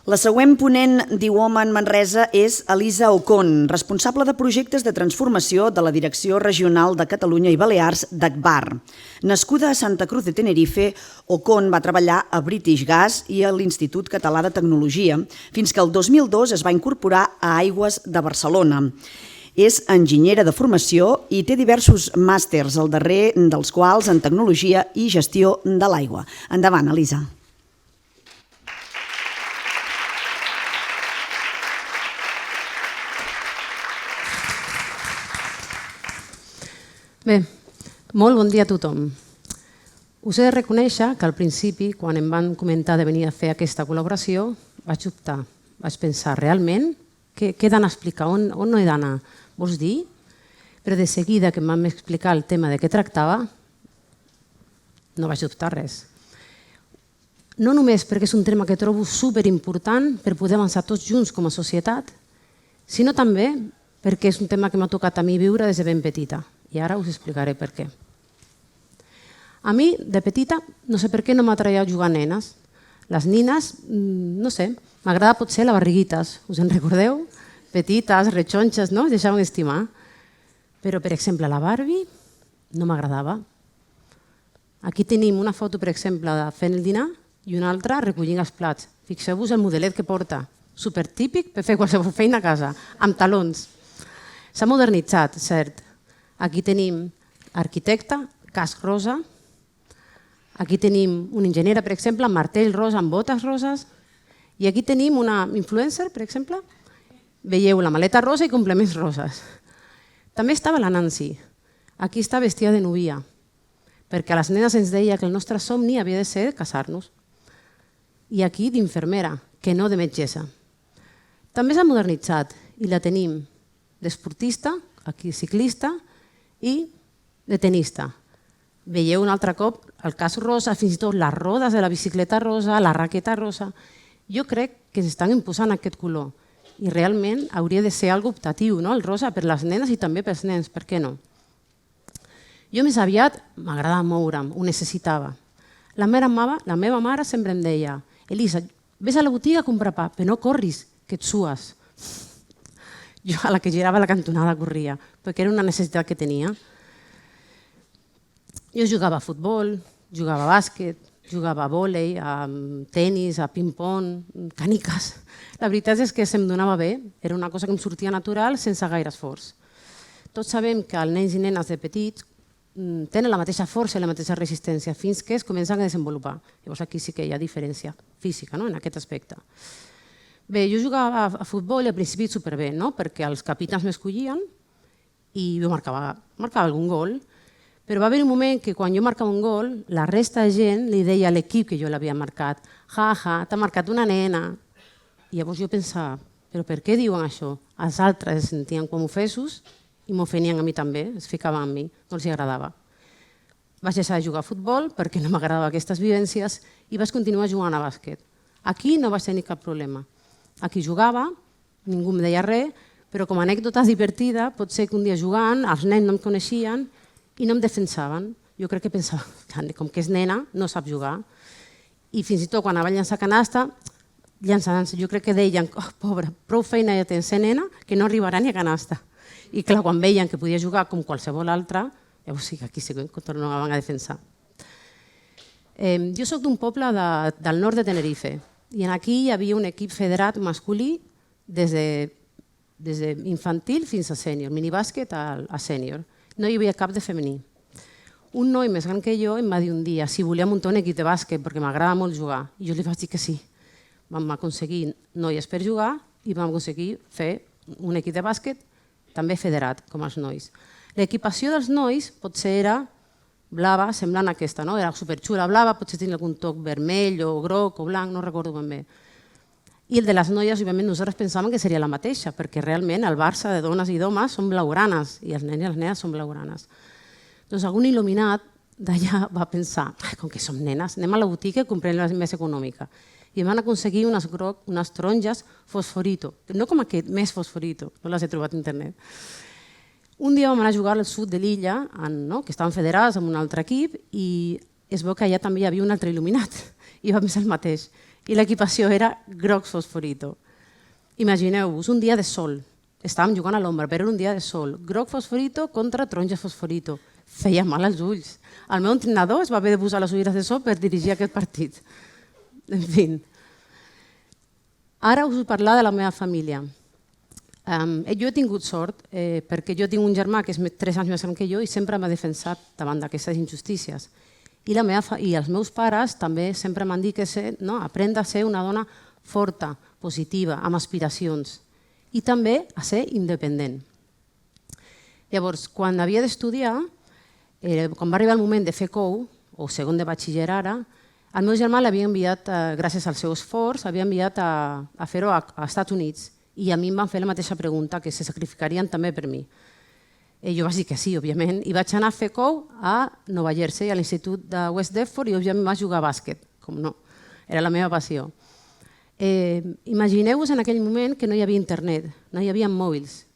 La següent ponent d'Iwoman Manresa és Elisa Ocon, responsable de projectes de transformació de la Direcció Regional de Catalunya i Balears d'Agbar. Nascuda a Santa Cruz de Tenerife, Ocon va treballar a British Gas i a l'Institut Català de Tecnologia, fins que el 2002 es va incorporar a Aigües de Barcelona. És enginyera de formació i té diversos màsters, el darrer dels quals en tecnologia i gestió de l'aigua. Endavant, Elisa. Bé, molt bon dia a tothom. Us he de reconèixer que al principi, quan em van comentar de venir a fer aquesta col·laboració, vaig dubtar, vaig pensar, realment, què he d'anar a explicar, on no he d'anar? Vols dir? Però de seguida que em van explicar el tema de què tractava, no vaig dubtar res. No només perquè és un tema que trobo superimportant per poder avançar tots junts com a societat, sinó també perquè és un tema que m'ha tocat a mi viure des de ben petita. I ara us explicaré per què. A mi, de petita, no sé per què no m'atraia jugar a nenes. Les nines, no sé, m'agrada potser la barriguites, us en recordeu? Petites, rechonxes, no? Es deixaven estimar. Però, per exemple, la Barbie no m'agradava. Aquí tenim una foto, per exemple, de fent el dinar i una altra recollint els plats. Fixeu-vos el modelet que porta. Supertípic per fer qualsevol feina a casa, amb talons. S'ha modernitzat, cert. Aquí tenim arquitecte, casc rosa. Aquí tenim una enginyera, per exemple, amb martell rosa, amb botes roses. I aquí tenim una influencer, per exemple. Veieu la maleta rosa i complements roses. També estava la Nancy. Aquí està vestida de núvia, perquè a les nenes ens deia que el nostre somni havia de ser casar-nos. I aquí d'infermera, que no de metgessa. També s'ha modernitzat i la tenim d'esportista, aquí ciclista, i de tenista. Veieu un altre cop el casc rosa, fins i tot les rodes de la bicicleta rosa, la raqueta rosa. Jo crec que s'estan imposant aquest color i realment hauria de ser algo optatiu, el rosa per les nenes i també pels nens, per què no? Jo més aviat m'agradava moure'm, ho necessitava. La meva mare sempre em deia: Elisa, vés a la botiga a comprar pa, però no corris, que et sues. Jo a la que girava la cantonada corria, perquè era una necessitat que tenia. Jo jugava a futbol, jugava a bàsquet, jugava a vòlei, a tenis, a ping-pong, càniques. La veritat és que se'm donava bé, era una cosa que em sortia natural sense gaire esforç. Tots sabem que els nens i nenes de petits tenen la mateixa força i la mateixa resistència fins que es comencen a desenvolupar. Llavors aquí sí que hi ha diferència física en aquest aspecte. Bé, jo jugava a futbol i al principi superbé, perquè els capitans m'escollien i jo marcava algun gol, però va haver un moment que quan jo marcava un gol, la resta de gent li deia a l'equip que jo l'havia marcat: t'ha marcat una nena. I llavors jo pensava, però per què diuen això? Els altres es sentien com ofesos i m'ofenien a mi també, es ficaven amb mi, no els agradava. Vaig deixar de jugar a futbol perquè no m'agradaven aquestes vivències i vaig continuar jugant a bàsquet. Aquí no vaig tenir cap problema. Aquí jugava, ningú em deia res, però com a anècdota divertida pot ser que un dia jugant els nens no em coneixien i no em defensaven. Jo crec que pensava, com que és nena, no sap jugar. I fins i tot quan anava a llançar canasta, jo crec que deien: pobra, prou feina ja tens, nena, que no arribarà ni a canasta. I clar, quan veien que podia jugar com qualsevol altre, llavors sí que aquí sí que tornaven a defensar. Jo soc d'un poble del nord de Tenerife, i aquí hi havia un equip federat masculí des d'infantil fins a sènior, minibàsquet a sènior. No hi havia cap de femení. Un noi més gran que jo em va dir un dia si volia muntar un equip de bàsquet perquè m'agrada molt jugar. I jo li vaig dir que sí. Vam aconseguir noies per jugar i vam aconseguir fer un equip de bàsquet també federat, com els nois. L'equipació dels nois potser era blava, semblant a aquesta, era superxula blava, potser tenia algun toc vermell o groc o blanc, no recordo ben bé. I el de les noies, òbviament, nosaltres pensàvem que seria la mateixa, perquè realment el Barça de dones i d'homes són blaugranes i els nens i les nenes són blaugranes. Doncs algun il·luminat d'allà va pensar: com que som nenes, anem a la botiga i comprem la més econòmica. I van aconseguir unes taronges fosforito, no com aquest, més fosforito, no les he trobat a internet. Un dia vam anar a jugar al sud de l'illa, que estaven federats amb un altre equip, i es veu que allà també hi havia un altre il·luminat, i va pensar el mateix. i l'equipació era groc fosforito. Imagineu-vos, un dia de sol, estàvem jugant a l'ombra, però era un dia de sol, groc fosforito contra taronja fosforito. Feia mal als ulls. El meu entrenador es va haver de posar les ulleres de sol per dirigir aquest partit. En fi. Ara us vull parlar de la meva família. Jo he tingut sort perquè jo tinc un germà que és 3 anys més gran que jo i sempre m'ha defensat davant d'aquestes injustícies. I els meus pares també sempre m'han dit que aprendre a ser una dona forta, positiva, amb aspiracions i també a ser independent. Llavors, quan havia d'estudiar, quan va arribar el moment de fer COU, o segon de batxiller ara, el meu germà l'havia enviat, gràcies al seu esforç, l'havia enviat a fer-ho als Estats Units i a mi em van fer la mateixa pregunta, que se sacrificarien també per mi. Jo vaig dir que sí, òbviament, i vaig anar a fer COU a Nova Jersey, a l'Institut de West Deptford, i òbviament vaig jugar a bàsquet, com no, era la meva passió. Imagineu-vos en aquell moment que no hi havia internet, no hi havia mòbils,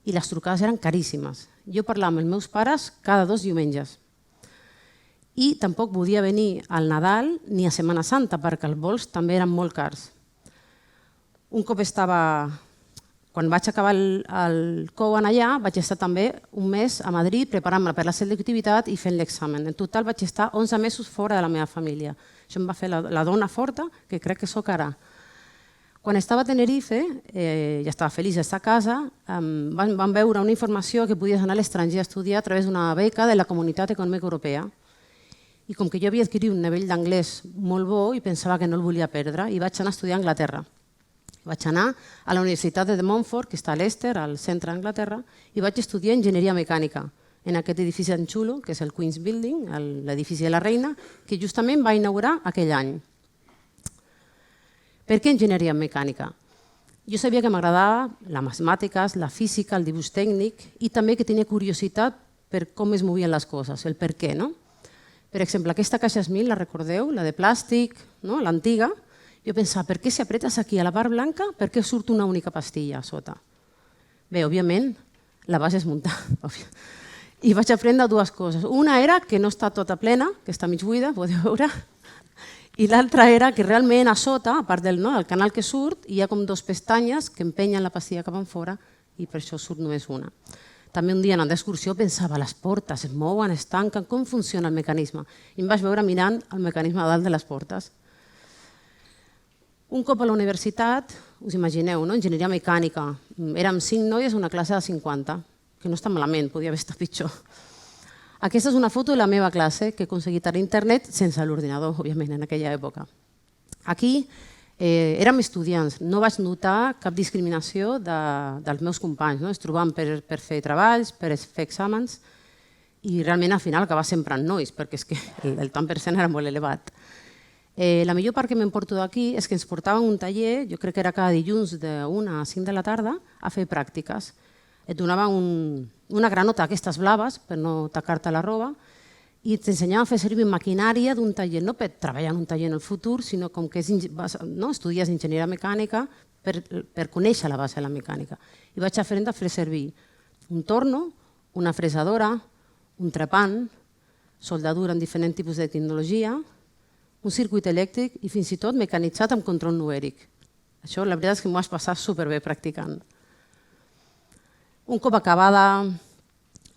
i les trucades eren caríssimes. Jo parlava amb els meus pares cada 2 diumenges. I tampoc podia venir al Nadal ni a Setmana Santa, perquè els vols també eren molt cars. Un cop quan vaig acabar el COU allà, vaig estar també un mes a Madrid preparant-me per la selectivitat i fent l'examen. En total vaig estar 11 mesos fora de la meva família. Això em va fer la dona forta que crec que sóc ara. Quan estava a Tenerife, ja estava feliç d'estar a casa, vam veure una informació que podies anar a l'estranger a estudiar a través d'una beca de la Comunitat Econòmica Europea. I com que jo havia adquirit un nivell d'anglès molt bo i pensava que no el volia perdre, i vaig anar a estudiar a Anglaterra. Vaig anar a la Universitat de Montfort, que està a l'Ester, al centre d'Anglaterra, i vaig estudiar enginyeria mecànica en aquest edifici tan xulo, que és el Queen's Building, l'edifici de la Reina, que justament va inaugurar aquell any. Per què enginyeria mecànica? Jo sabia que m'agradava les matemàtiques, la física, el dibuix tècnic i també que tenia curiositat per com es movien les coses, el per què. Per exemple, aquesta caixa Smith, la recordeu? La de plàstic, l'antiga. Jo pensava, per què si apretes aquí a la part blanca, per què surt una única pastilla a sota? Bé, òbviament, la vas desmuntar. I vaig aprendre 2 coses. Una era que no està tota plena, que està mig buida, podeu veure, i l'altra era que realment a sota, a part del canal que surt, hi ha com 2 pestanyes que empenyen la pastilla cap enfora i per això surt només una. També un dia anant d'excursió pensava, les portes es mouen, es tanquen, com funciona el mecanisme? I em vaig veure mirant el mecanisme a dalt de les portes. Un cop a la universitat, us imagineu, enginyeria mecànica, érem 5 noies a una classe de 50, que no està malament, podia haver estat pitjor. Aquesta és una foto de la meva classe que he aconseguit a l'internet sense l'ordinador, òbviament, en aquella època. Aquí érem estudiants, no vaig notar cap discriminació dels meus companys. Es trobaven per fer treballs, per fer exàmens, i realment al final acabava sempre amb nois, perquè és que el tant per cent era molt elevat. La millor part que m'emporto d'aquí és que ens portaven un taller, jo crec que era cada dilluns de 1 a 5 de la tarda, a fer pràctiques. Et donaven una granota d'aquestes blaves per no tacar-te la roba i t'ensenyaven a fer servir maquinària d'un taller, no per treballar en un taller en el futur, sinó com que estudies enginyeria mecànica per conèixer la base de la mecànica. I vaig aprendre a fer servir un torno, una fresadora, un trepant, soldadura en diferents tipus de tecnologia, un circuit elèctric i fins i tot mecanitzat amb control numèric. Això la veritat és que m'ho vaig passar superbé practicant. Un cop acabada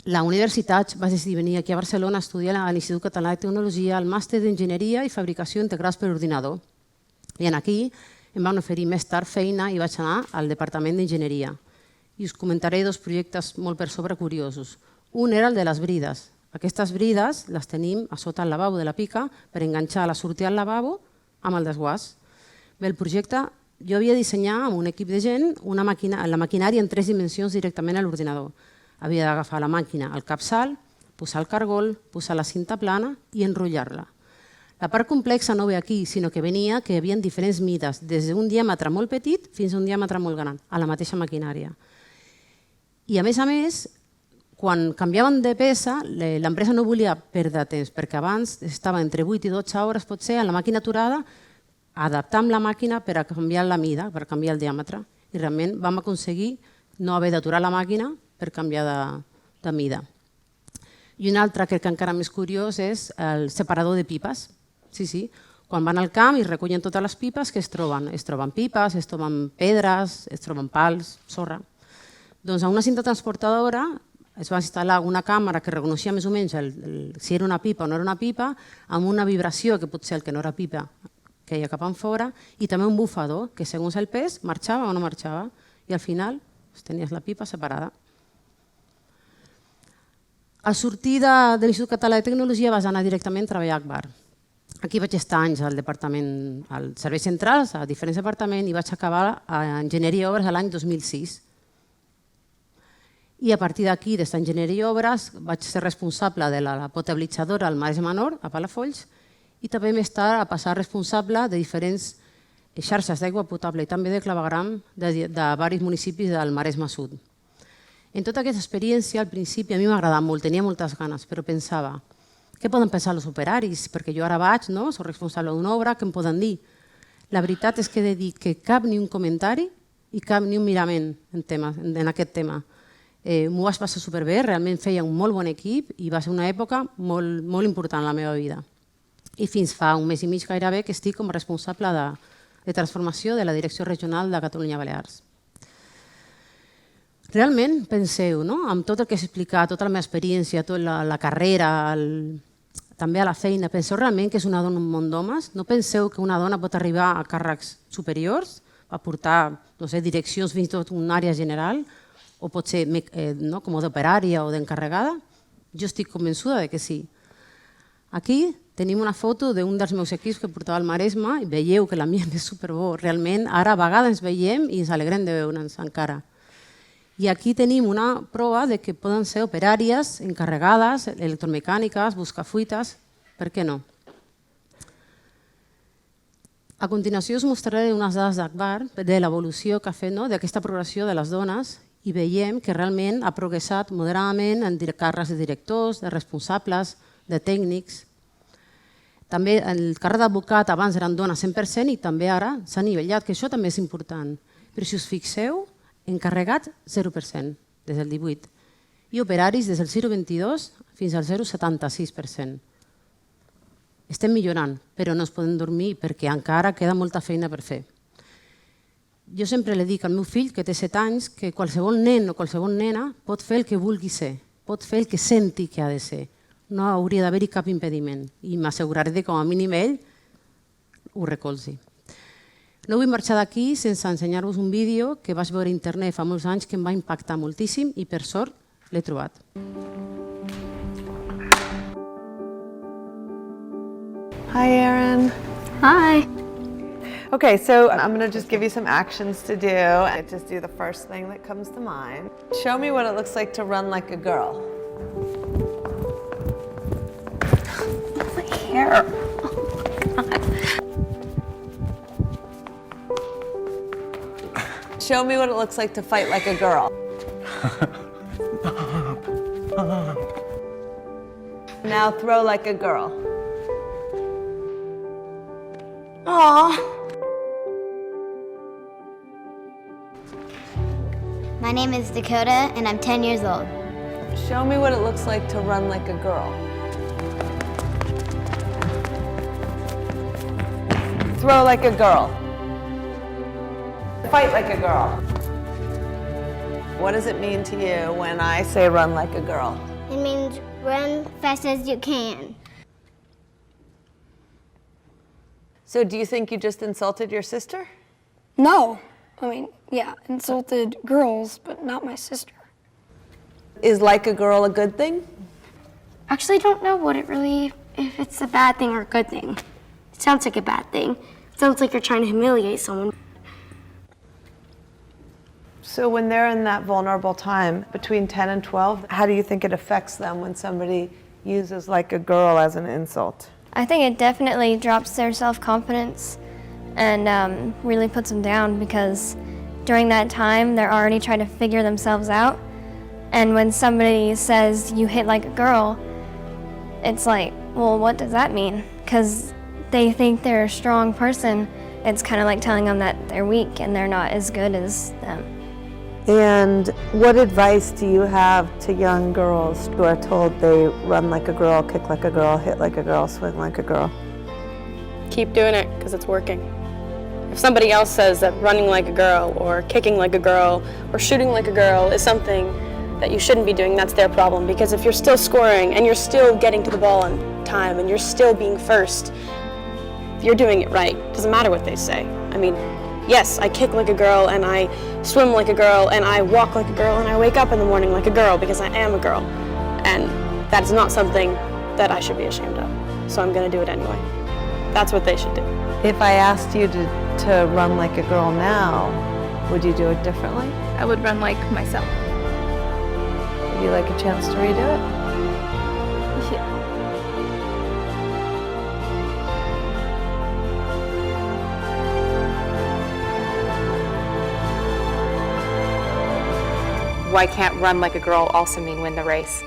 la universitat vaig decidir venir aquí a Barcelona a estudiar a l'Institut Català de Tecnologia el màster d'Enginyeria i Fabricació Integrals per Ordinador. I aquí em van oferir més tard feina i vaig anar al Departament d'Enginyeria. I us comentaré 2 projectes molt per sobre curiosos. Un era el de les brides. Aquestes brides les tenim a sota el lavabo de la pica per enganxar la sortida al lavabo amb el desguàs. Bé, el projecte jo havia dissenyat amb un equip de gent la maquinària en 3 dimensions directament a l'ordinador. Havia d'agafar la màquina al capçal, posar el cargol, posar la cinta plana i enrotllar-la. La part complexa no ve aquí, sinó que venia que hi havia diferents mides, des d'un diàmetre molt petit fins a un diàmetre molt gran, a la mateixa maquinària. I a més, quan canviaven de peça, l'empresa no volia perdre temps, perquè abans estava entre 8 i 12 hores, potser, a la màquina aturada, adaptar la màquina per a canviar la mida, per canviar el diàmetre. I realment vam aconseguir no haver d'aturar la màquina per canviar de mida. I un altre, crec que encara més curiós, és el separador de pipes. Sí, Quan van al camp i recullen totes les pipes que es troben. Es troben pipes, es troben pedres, es troben pals, sorra. Doncs a una cinta transportadora es va instal·lar una càmera que reconeixia més o menys si era una pipa o no era una pipa, amb una vibració, que potser el que no era pipa queia cap en fora, i també un bufador, que segons el pes marxava o no marxava, i al final tenies la pipa separada. Al sortir de l'Institut Català de Tecnologia vas anar directament a treballar a Agbar. Aquí vaig estar anys al departament, als serveis centrals, a diferents departaments, i vaig acabar a Enginyeria i Obres l'any 2006. I a partir d'aquí, des d'Enginyeria i Obres, vaig ser responsable de la potabilitzadora al Maresme Menor, a Palafolls, i també més tard a passar responsable de diferents xarxes d'aigua potable i també de clavegram de diversos municipis del Maresme Sud. En tota aquesta experiència, al principi, a mi m'agradava molt, tenia moltes ganes, però pensava, què poden pensar els operaris? Perquè jo ara vaig, soc responsable d'una obra, què em poden dir? La veritat és que he de dir que cap ni un comentari i cap ni un mirament en aquest tema. M'ho vaig passar superbé, realment feia un molt bon equip i va ser una època molt important en la meva vida. I fins fa un mes i mig gairebé que estic com a responsable de transformació de la Direcció Regional de Catalunya-Balears. Realment, penseu, amb tot el que s'ha explicat, tota la meva experiència, tota la carrera, també a la feina, penseu realment que és una dona en un món d'homes? No penseu que una dona pot arribar a càrrecs superiors, a portar direccions fins i tot una àrea general, o pot ser com d'operària o d'encarregada? Jo estic convençuda que sí. Aquí tenim una foto d'un dels meus equips que portava al Maresme i veieu que l'ambient és superbo. Realment, ara a vegades ens veiem i ens alegrem de veure'ns encara. I aquí tenim una prova de que poden ser operàries, encarregades, electromecàniques, buscafuites, per què no? A continuació us mostraré unes dades d'Agbar de l'evolució que ha fet d'aquesta progressió de les dones i veiem que realment ha progressat moderadament en càrrecs de directors, de responsables, de tècnics. També el càrrec d'advocat abans eren dones 100% i també ara s'ha nivellat, que això també és important. Però si us fixeu, encarregats 0% des del 18 i operaris des del 0,22 fins al 0,76%. Estem millorant, però no ens podem dormir perquè encara queda molta feina per fer. Jo sempre li dic al meu fill, que té 7 anys, que qualsevol nen o qualsevol nena pot fer el que vulgui ser, pot fer el que senti que ha de ser. No hauria d'haver-hi cap impediment i m'asseguraré que com a mínim ell ho recolzi. No vull marxar d'aquí sense ensenyar-vos un vídeo que vaig veure a internet fa molts anys que em va impactar moltíssim i per sort l'he trobat. Hi, Erin. Hi. Okay, so I'm going to just give you some actions to do. And just do the first thing that comes to mind. Show me what it looks like to run like a girl. My hair. Show me what it looks like to fight like a girl. Now throw like a girl. Aw. My name is Dakota, and I'm 10 years old. Show me what it looks like to run like a girl. Throw like a girl. Fight like a girl. What does it mean to you when I say run like a girl? It means run fast as you can. So do you think you just insulted your sister? No. I mean, yeah, insulted girls, but not my sister. Is like a girl a good thing? Actually, I don't know if it's a bad thing or a good thing. It sounds like a bad thing. It sounds like you're trying to humiliate someone. So when they're in that vulnerable time between 10 and 12, how do you think it affects them when somebody uses like a girl as an insult? I think it definitely drops their self-confidence and really puts them down because during that time they're already trying to figure themselves out, and when somebody says you hit like a girl, it's like, well, what does that mean? Because they think they're a strong person. It's kind of like telling them that they're weak and they're not as good as them. And what advice do you have to young girls who are told they run like a girl, kick like a girl, hit like a girl, swing like a girl? keep doing it because it's working. If somebody else says that running like a girl or kicking like a girl or shooting like a girl is something that you shouldn't be doing, that's their problem. Because if you're still scoring and you're still getting to the ball on time and you're still being first, you're doing it right. Doesn't matter what they say. I mean, yes, I kick like a girl and I swim like a girl and I walk like a girl and I wake up in the morning like a girl because I am a girl. And that's not something that I should be ashamed of. So I'm gonna do it anyway. That's what they should do. If I asked you to run like a girl now, would you do it differently? I would run like myself. Would you like a chance to redo it? Yeah. Why can't run like a girl also mean win the race?